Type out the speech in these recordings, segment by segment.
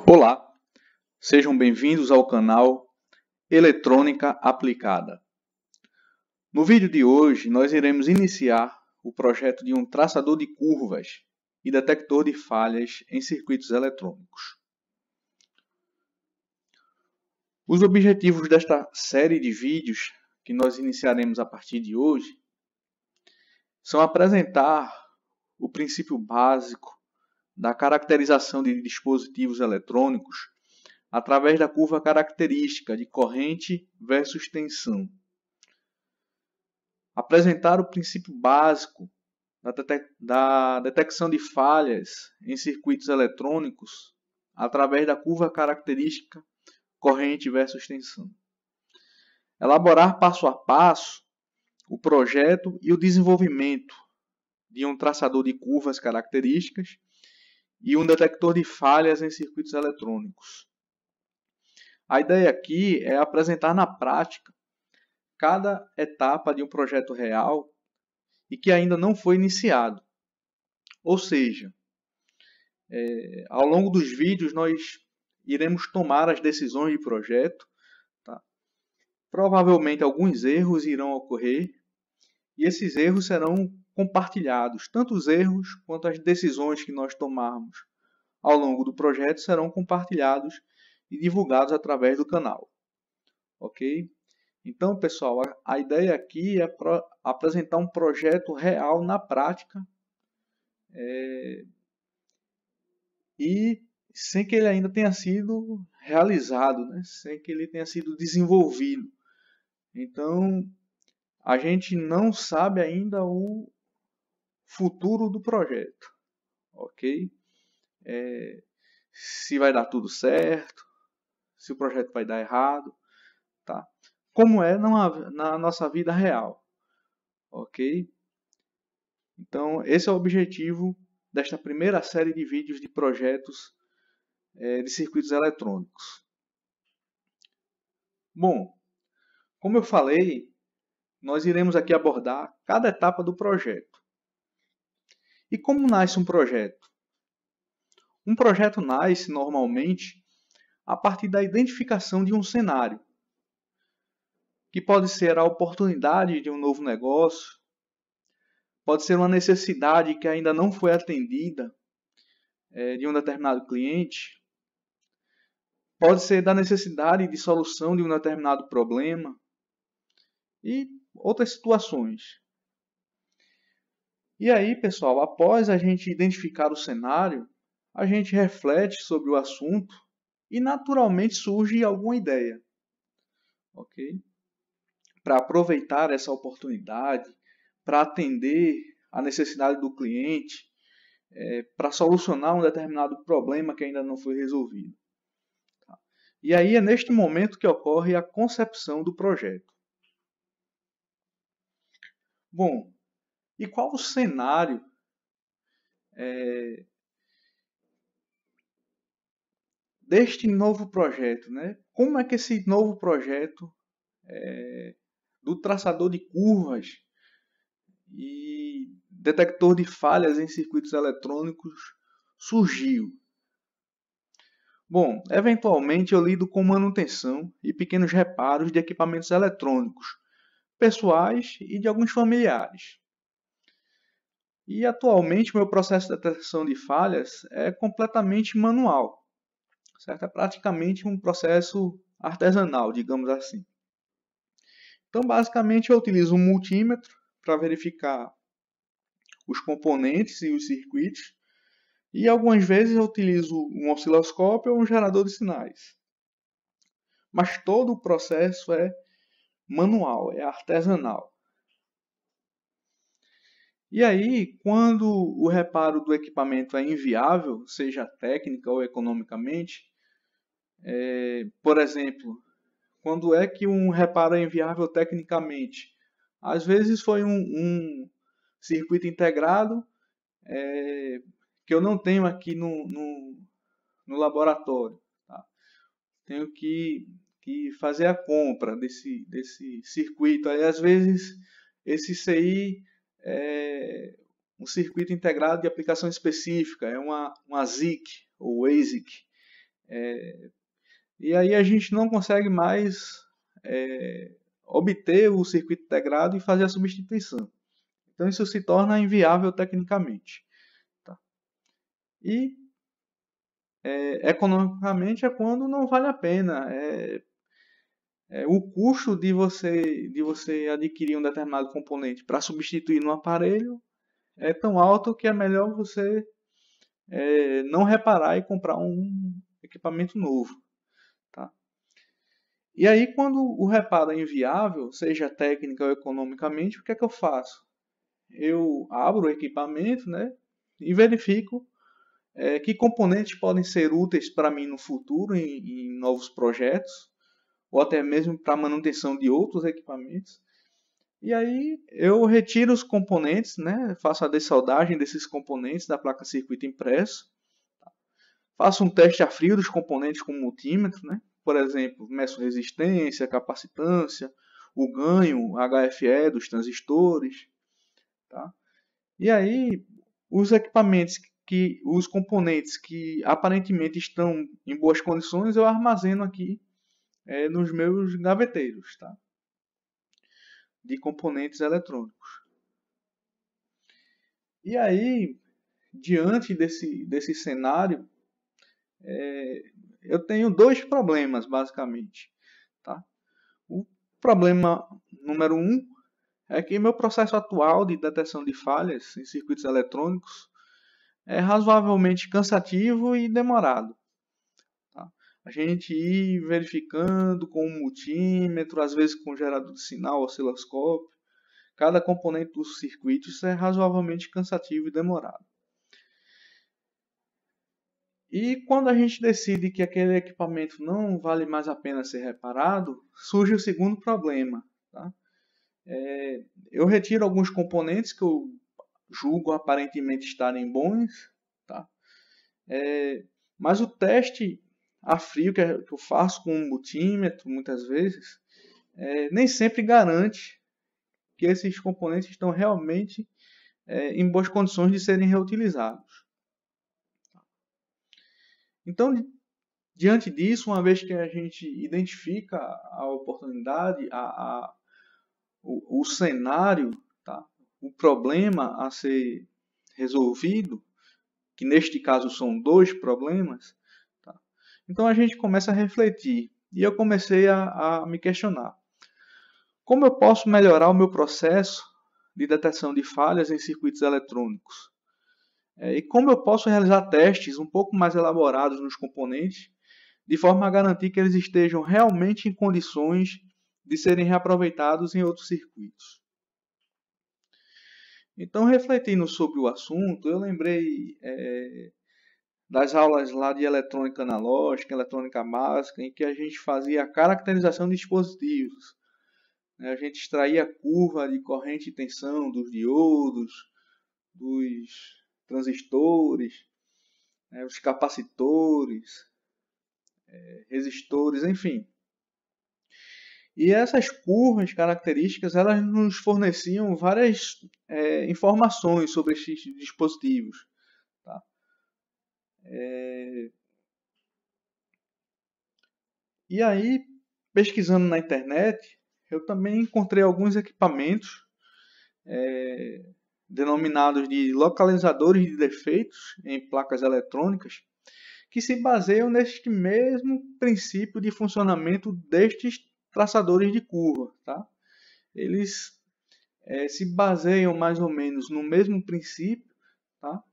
Olá, sejam bem-vindos ao canal Eletrônica Aplicada. No vídeo de hoje, nós iremos iniciar o projeto de um traçador de curvas e detector de falhas em circuitos eletrônicos. Os objetivos desta série de vídeos que nós iniciaremos a partir de hoje são apresentar o princípio básico da caracterização de dispositivos eletrônicos através da curva característica de corrente versus tensão. Apresentar o princípio básico da detecção de falhas em circuitos eletrônicos através da curva característica corrente versus tensão. Elaborar passo a passo o projeto e o desenvolvimento de um traçador de curvas características e um detector de falhas em circuitos eletrônicos. A ideia aqui é apresentar na prática cada etapa de um projeto real e que ainda não foi iniciado. Ou seja, ao longo dos vídeos nós iremos tomar as decisões de projeto. Tá? Provavelmente alguns erros irão ocorrer e esses erros serão compartilhados. Tanto os erros quanto as decisões que nós tomarmos ao longo do projeto serão compartilhados e divulgados através do canal. Ok? Então, pessoal, a ideia aqui é apresentar um projeto real na prática e sem que ele ainda tenha sido realizado, né? Sem que ele tenha sido desenvolvido. Então, a gente não sabe ainda o futuro do projeto, ok? Se vai dar tudo certo, se o projeto vai dar errado, tá? Como é na nossa vida real, ok? Então, esse é o objetivo desta primeira série de vídeos de projetos de circuitos eletrônicos. Bom, como eu falei, nós iremos aqui abordar cada etapa do projeto. E como nasce um projeto? Um projeto nasce, normalmente, a partir da identificação de um cenário, que pode ser a oportunidade de um novo negócio, pode ser uma necessidade que ainda não foi atendida de um determinado cliente, pode ser da necessidade de solução de um determinado problema e outras situações. E aí, pessoal, após a gente identificar o cenário, a gente reflete sobre o assunto e naturalmente surge alguma ideia, ok? Para aproveitar essa oportunidade, para atender a necessidade do cliente, para solucionar um determinado problema que ainda não foi resolvido. Tá? E aí é neste momento que ocorre a concepção do projeto. Bom, e qual o cenário deste novo projeto, né? Como é que esse novo projeto do traçador de curvas e detector de falhas em circuitos eletrônicos surgiu? Bom, eventualmente eu lido com manutenção e pequenos reparos de equipamentos eletrônicos, pessoais e de alguns familiares. E atualmente meu processo de detecção de falhas é completamente manual, certo? É praticamente um processo artesanal, digamos assim. Então, basicamente, eu utilizo um multímetro para verificar os componentes e os circuitos. E algumas vezes eu utilizo um osciloscópio ou um gerador de sinais. Mas todo o processo é manual, é artesanal. E aí, quando o reparo do equipamento é inviável, seja técnica ou economicamente, por exemplo, quando é que um reparo é inviável tecnicamente? Às vezes foi um circuito integrado que eu não tenho aqui no laboratório. Tá? Tenho que fazer a compra desse circuito. Aí, às vezes, esse CI, um circuito integrado de aplicação específica, é uma ZIC ou ASIC. E aí a gente não consegue mais obter o circuito integrado e fazer a substituição. Então isso se torna inviável tecnicamente. Tá? E economicamente é quando não vale a pena. O custo de você adquirir um determinado componente para substituir no aparelho é tão alto que é melhor você não reparar e comprar um equipamento novo. Tá? E aí, quando o reparo é inviável, seja técnica ou economicamente, o que é que eu faço? Eu abro o equipamento, né, e verifico que componentes podem ser úteis para mim no futuro, em novos projetos, ou até mesmo para a manutenção de outros equipamentos. E aí eu retiro os componentes, né, faço a dessoldagem desses componentes da placa circuito impresso, faço um teste a frio dos componentes com multímetro, né, por exemplo, meço resistência, capacitância, o ganho HFE dos transistores. Tá? E aí, os componentes que aparentemente estão em boas condições, eu armazeno aqui nos meus gaveteiros, tá? De componentes eletrônicos. E aí, diante desse cenário, eu tenho dois problemas, basicamente. Tá? O problema número 1 é que meu processo atual de detecção de falhas em circuitos eletrônicos é razoavelmente cansativo e demorado. Tá? A gente ir verificando com um multímetro, às vezes com gerador de sinal, osciloscópio, cada componente do circuito, isso é razoavelmente cansativo e demorado. E quando a gente decide que aquele equipamento não vale mais a pena ser reparado, surge o segundo problema. Tá? Eu retiro alguns componentes que eu julgo aparentemente estarem bons, tá? Mas o teste a frio que eu faço com um multímetro, muitas vezes, nem sempre garante que esses componentes estão realmente em boas condições de serem reutilizados. Então, diante disso, uma vez que a gente identifica a oportunidade, o cenário, tá? O problema a ser resolvido, que neste caso são dois problemas, tá? Então a gente começa a refletir. E eu comecei a me questionar. Como eu posso melhorar o meu processo de detecção de falhas em circuitos eletrônicos? E como eu posso realizar testes um pouco mais elaborados nos componentes, de forma a garantir que eles estejam realmente em condições de serem reaproveitados em outros circuitos? Então, refletindo sobre o assunto, eu lembrei das aulas lá de eletrônica analógica, eletrônica básica, em que a gente fazia a caracterização de dispositivos. A gente extraía a curva de corrente e tensão dos diodos, dos transistores, os capacitores, resistores, enfim. E essas curvas características, elas nos forneciam várias informações sobre esses dispositivos. Tá? E aí, pesquisando na internet, eu também encontrei alguns equipamentos denominados de localizadores de defeitos em placas eletrônicas, que se baseiam neste mesmo princípio de funcionamento destes traçadores de curva. Tá? Eles se baseiam mais ou menos no mesmo princípio, tá?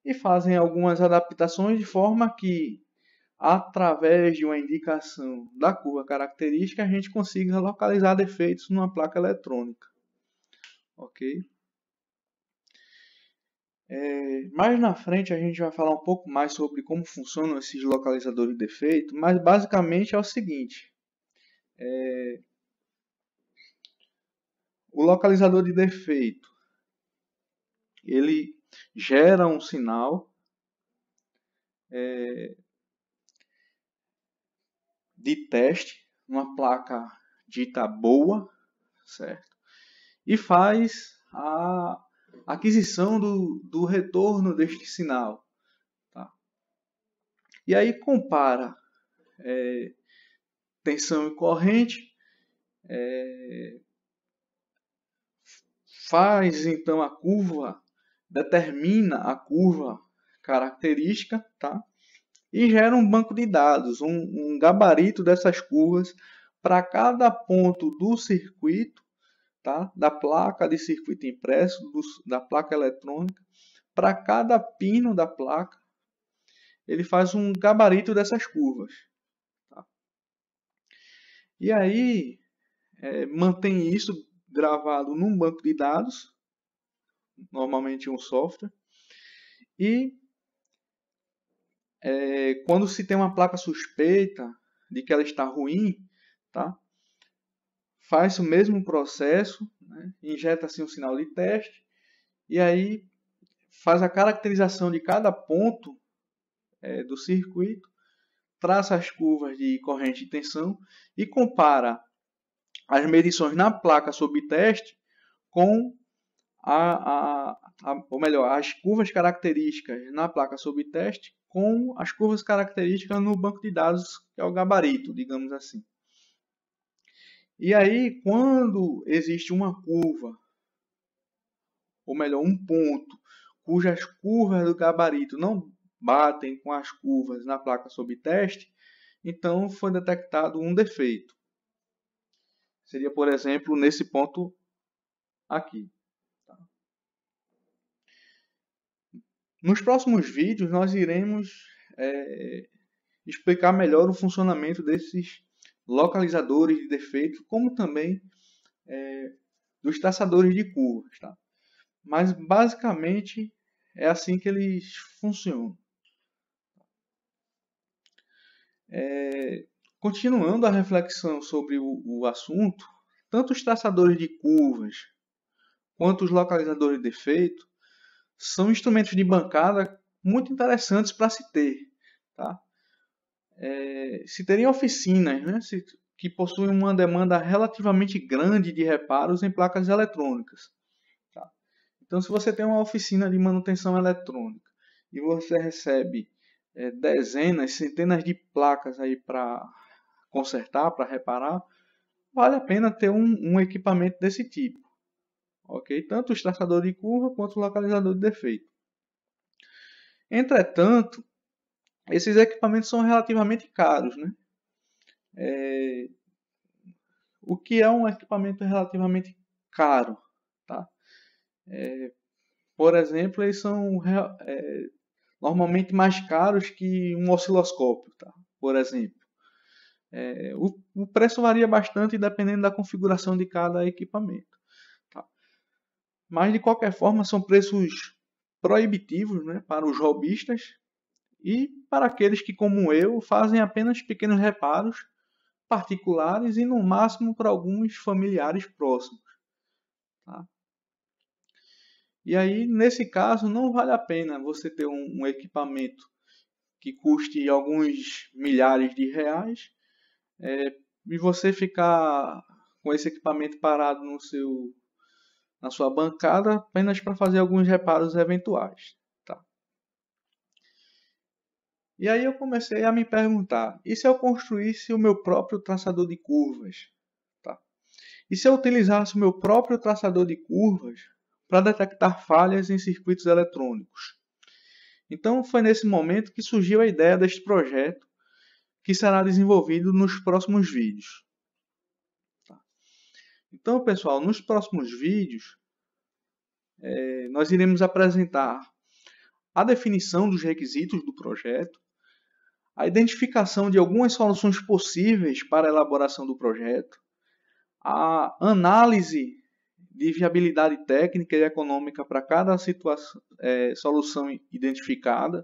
E fazem algumas adaptações de forma que, através de uma indicação da curva característica, a gente consiga localizar defeitos numa placa eletrônica. Ok? Mais na frente a gente vai falar um pouco mais sobre como funcionam esses localizadores de defeito, mas basicamente é o seguinte. O localizador de defeito, ele gera um sinal de teste numa placa dita boa, certo? E faz a aquisição do retorno deste sinal. Tá? E aí compara tensão e corrente, faz então a curva, determina a curva característica, tá? E gera um banco de dados, um gabarito dessas curvas para cada ponto do circuito, tá? Da placa de circuito impresso, da placa eletrônica, para cada pino da placa, ele faz um gabarito dessas curvas. Tá? E aí, mantém isso gravado num banco de dados, normalmente um software, e quando se tem uma placa suspeita de que ela está ruim, tá? Faz o mesmo processo, né? Injeta-se um sinal de teste, e aí faz a caracterização de cada ponto do circuito, traça as curvas de corrente e tensão e compara as medições na placa sob teste com ou melhor, as curvas características na placa sob teste com as curvas características no banco de dados, que é o gabarito, digamos assim. E aí, quando existe uma curva, ou melhor, um ponto, cujas curvas do gabarito não batem com as curvas na placa sob teste, então foi detectado um defeito. Seria, por exemplo, nesse ponto aqui. Nos próximos vídeos, nós iremos explicar melhor o funcionamento desses localizadores de defeito, como também dos traçadores de curvas. Tá? Mas, basicamente, é assim que eles funcionam. Continuando a reflexão sobre o assunto, tanto os traçadores de curvas quanto os localizadores de defeito são instrumentos de bancada muito interessantes para se ter. Tá? Se terem oficinas, né, que possuem uma demanda relativamente grande de reparos em placas eletrônicas. Tá? Então, se você tem uma oficina de manutenção eletrônica e você recebe dezenas, centenas de placas aí para consertar, para reparar, vale a pena ter um equipamento desse tipo. Okay? Tanto o traçador de curva quanto o localizador de defeito. Entretanto, esses equipamentos são relativamente caros. Né? O que é um equipamento relativamente caro? Tá? Por exemplo, eles são normalmente mais caros que um osciloscópio, tá? Por exemplo. O preço varia bastante dependendo da configuração de cada equipamento. Tá? Mas, de qualquer forma, são preços proibitivos, né, para os hobbyistas e para aqueles que, como eu, fazem apenas pequenos reparos particulares e, no máximo, para alguns familiares próximos. Tá? E aí, nesse caso, não vale a pena você ter um equipamento que custe alguns milhares de reais e você ficar com esse equipamento parado na sua bancada apenas para fazer alguns reparos eventuais. Tá? E aí eu comecei a me perguntar, e se eu construísse o meu próprio traçador de curvas? Tá? E se eu utilizasse o meu próprio traçador de curvas para detectar falhas em circuitos eletrônicos? Então foi nesse momento que surgiu a ideia deste projeto, que será desenvolvido nos próximos vídeos. Tá? Então, pessoal, nos próximos vídeos, nós iremos apresentar a definição dos requisitos do projeto, a identificação de algumas soluções possíveis para a elaboração do projeto, a análise de viabilidade técnica e econômica para cada solução identificada,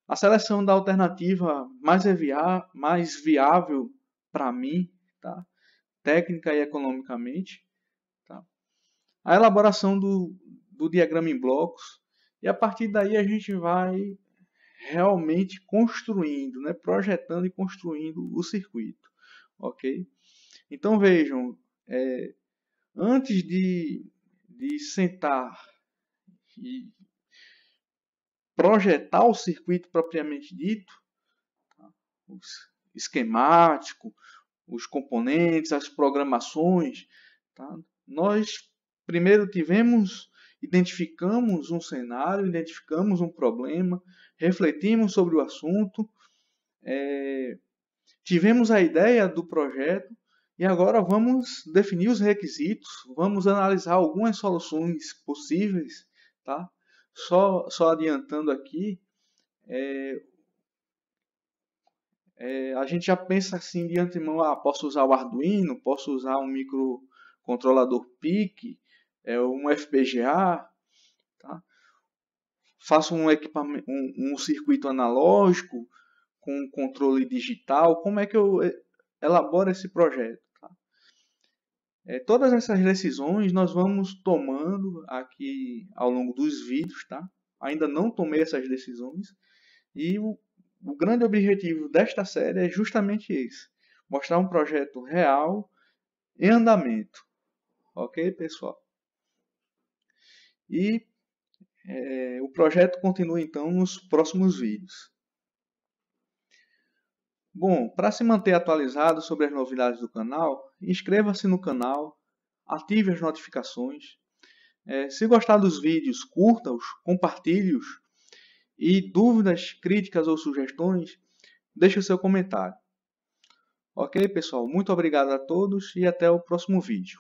a seleção da alternativa mais viável para mim, tá? Técnica e economicamente, tá? A elaboração do diagrama em blocos, e a partir daí a gente vai realmente construindo, né? Projetando e construindo o circuito. Ok? Então vejam, antes de de sentar e projetar o circuito propriamente dito, tá? O esquemático, os componentes, as programações, tá? Nós primeiro identificamos um cenário, identificamos um problema, refletimos sobre o assunto, tivemos a ideia do projeto e agora vamos definir os requisitos, vamos analisar algumas soluções possíveis, tá? Só adiantando aqui, a gente já pensa assim de antemão, posso usar o Arduino, posso usar um microcontrolador PIC, um FPGA, tá? Faço um circuito analógico com controle digital, como é que eu elaboro esse projeto? Tá? Todas essas decisões nós vamos tomando aqui ao longo dos vídeos, tá? Ainda não tomei essas decisões e o grande objetivo desta série é justamente esse, mostrar um projeto real em andamento, ok, pessoal? E o projeto continua então nos próximos vídeos. Bom, para se manter atualizado sobre as novidades do canal, inscreva-se no canal, ative as notificações. Se gostar dos vídeos, curta-os, compartilhe-os e dúvidas, críticas ou sugestões, deixe o seu comentário. Ok, pessoal? Muito obrigado a todos e até o próximo vídeo.